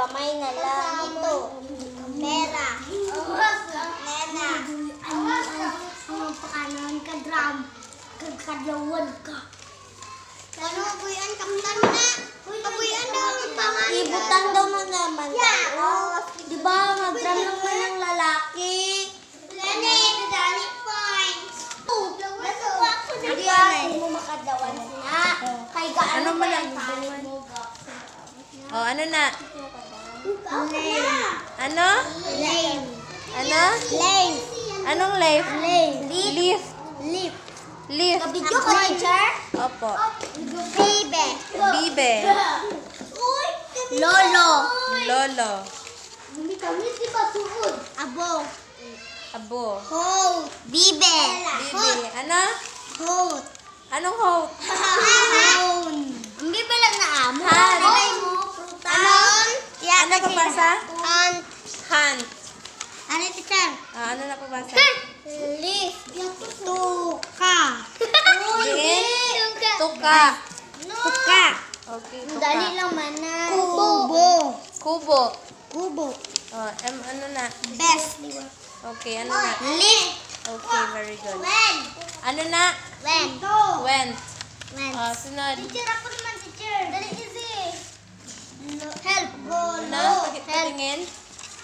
Kamay na lang. Ito. Pera. Pera. Ang pakanan ka drum. Kagkadlawan ka. Ano, buyan, kapitan na. Kabuyan daw ang pangalan. Ibutan daw mo naman. Di ba, mag-drum lang man ng lalaki. Lani, dadali points. Hindi ay mo makadawan na. Kay gaano Ano ba man yan? ang Oh, ano na? Lame. Ano? Lame. Ano? Lame. Anong leaf? Lame. Leaf. Lip. Leaf. Kabidyo ka, teacher? Opo. Bibe. Bibe. Lolo. Lolo. Kami di ba tuod? Abo. Abo. Hoat. Bibe. Bibe. Ano? Hoat. Anong hoat? Houn. Ang bibe lang na amo. Han. Alay mo, prutas. Ano pabasa? Hunt. Hunt. Ano, teacher? Ano na pabasa? Leaf. Tuka. Din. Tuka. Tuka. Okay, Dali tuka. lang mana. Kubo. Kubo. Kubo. Ano na? Best. Okay, ano na? Leaf. Okay, very good. When. Ano na? When. Went. When. Sunod. Teacher, ako naman, teacher. Dali, easy. Help. Go. Ano? Patingin?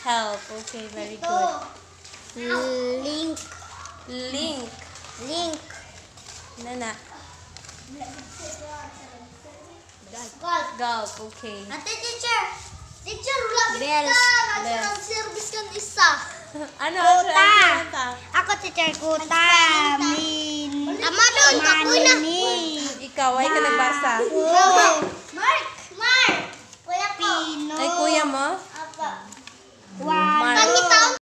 Help. Okay, very good. Link. Link. Link. Ano na? Golf. Golf. Okay. Ate, teacher. Teacher, wala Bells. ka. Bells. Ang service ka ng isa. Ano? Kuta. Ano? Ako, teacher, kuta. Tama doon, kapoy na. Ikaw, ay ka nagbasa.